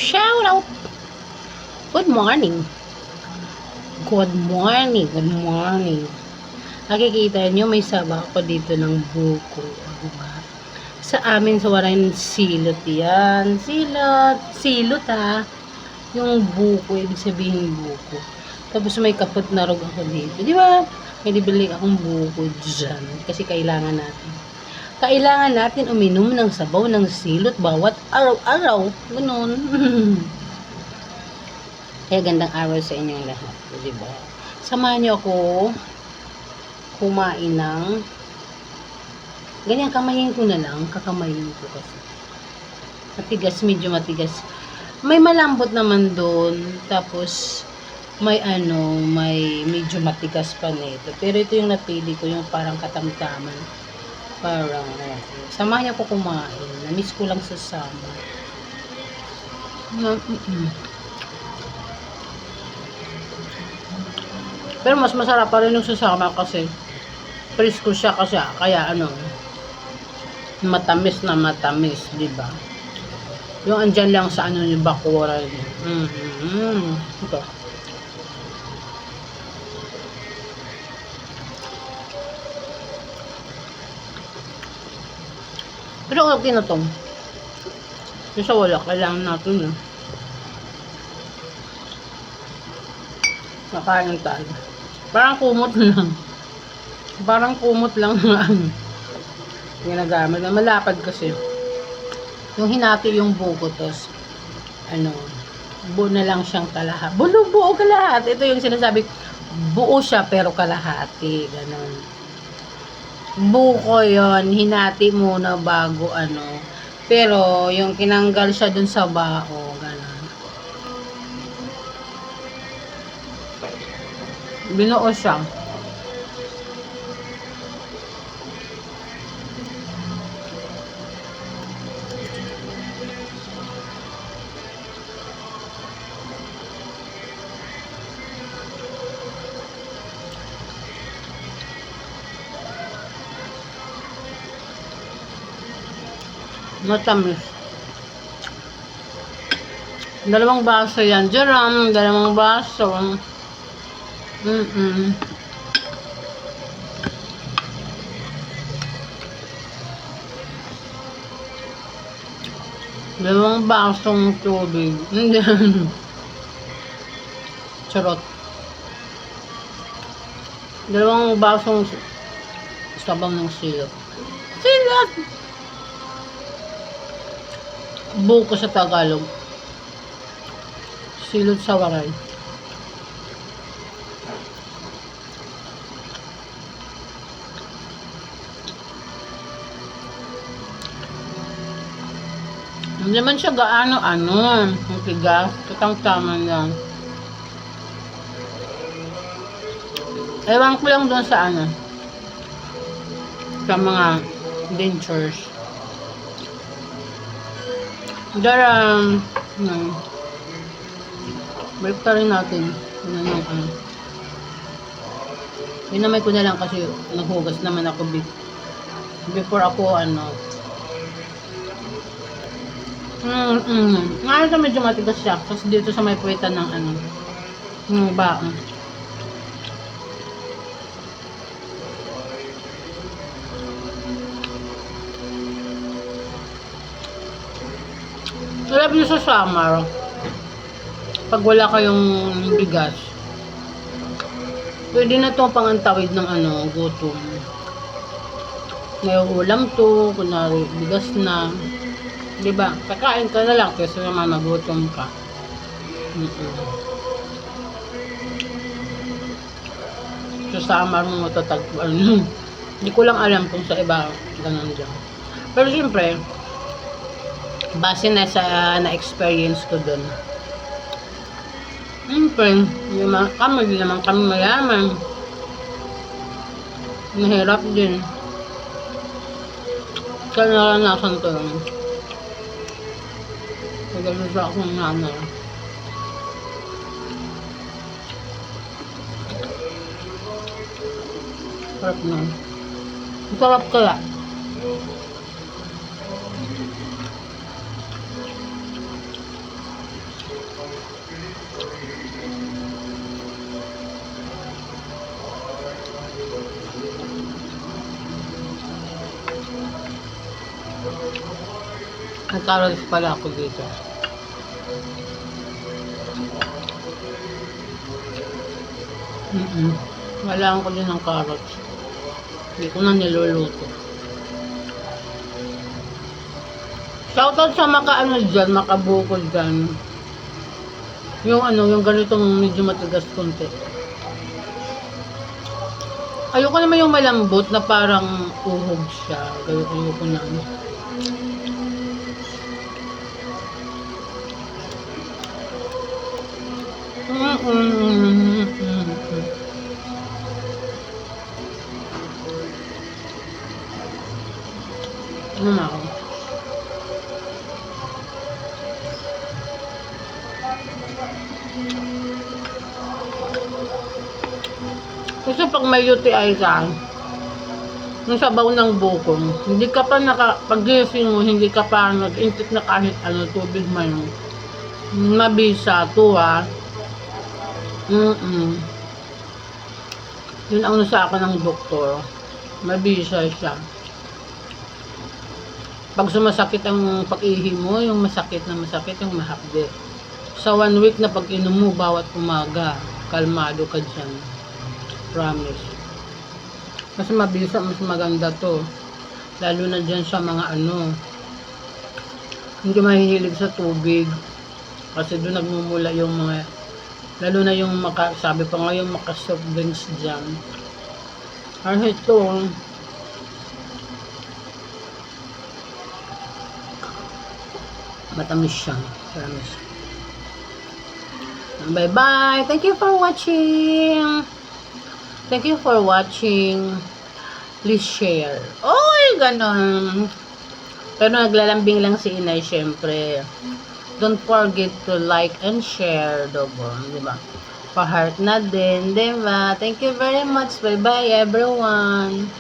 shout out. Good morning. Good morning. Good morning. Nakikita nyo, may saba ako dito ng buko. Diba? Sa amin, sa Waray, silot yan. Silot. Silot ha. Yung buko, ibig sabihin buko. Tapos may kapot na rog ako dito. Di ba? May bibili akong buko dyan. Kasi kailangan natin. Kailangan natin uminom ng sabaw ng silot bawat araw-araw. Ganun. Kaya gandang araw sa inyong lahat. Di ba? Samahan niyo ako kumain ng ganyan, kamayin ko na lang. Kakamayin ko kasi. Matigas, medyo matigas. May malambot naman doon. Tapos, may medyo matigas pa nito. Pero ito yung napili ko, yung parang katamtaman. Parang, samahan niyo ako kumain. Na-miss ko lang sa summer. Pero mas masarap pa rin yung sa summer kasi presko siya kasi kaya matamis na matamis, di ba? Yung andyan lang sa yung bakuran. Ito. Pero okay na to. Kasi wala, kailangan natin nakain tayo. Parang kumot lang. Parang kumot lang ng ginagamit. Malapad kasi. Yung hinati yung buko, tos buo na lang siyang kalahati. Buo kalahati. Ito yung sinasabi, buo siya pero kalahati. Ganon. Buko yon, hinati muna bago Pero yung kinanggal siya dun sa bao, ganon. Binuo siya. Matamis. Dalawang baso yan. Jaram, dalawang baso. Dalawang basong tubig. Charot. Dalawang basong sabaw ng silot. Silot! Buko sa Tagalog. Silot sa Waray. Hindi naman siya gaano ang tigas. Katang-tama lang. Ewan ko lang doon sa sa mga dentures. Darang balik rin natin. Dinamay ko na lang kasi naghugas naman ako before ako Ngayon sa medyo matigas siya kasi dito sa may puwetan ng ng baon. Sarap nyo sa summer pag wala kayong bigas, pwede na to pangantawid ng gutom. May ulam to, kunwari bigas na, diba? Kakain ka na lang kasi naman magutom ka. Sa summer mo matatagpuan. Hindi ko lang alam kung sa iba ganun dyan. Pero siyempre, base na sa na-experience ko dun. Siyempre, hindi naman kami mayaman. Mahirap din. Kaya naranasan ko lang. Pagdalos akong nanay. Sarap na. Sarap kaya. Ang carrots pala ako dito. Wala ko din ng carrots. Hindi ko na niluluto. Shoutout sa makaano dyan, makabukol dyan. Yung ganitong medyo matigas konti. Ayoko naman yung malambot na parang uhog siya. Ayoko na. Ano na ako? Kasi pag may UTI ka, yung sabaw ng bukong, hindi ka pa pag-gising mo, hindi ka pa nag-intake na kahit ano, tubig man. Mabisa to Yun ang sa akin ng doktor. Mabisa siya. Pag sumasakit ang pag-ihi mo, yung masakit, yung mahapde. Sa 1 week na pag-inom mo, bawat umaga, kalmado ka dyan. Promise. Mas mabisa, mas maganda to. Lalo na dyan sa mga hindi mahihilig sa tubig. Kasi doon nagmumula yung mga, lalo na yung sabi pa nga yung soft drinks dyan. Kasi ito, matamis siya. Promise. Bye bye. Thank you for watching. Thank you for watching. Please share. Oy, ganon. Pero naglalambing lang si Inay, syempre. Don't forget to like and share, diba? Pa-heart na din, diba? Thank you very much. Bye bye everyone.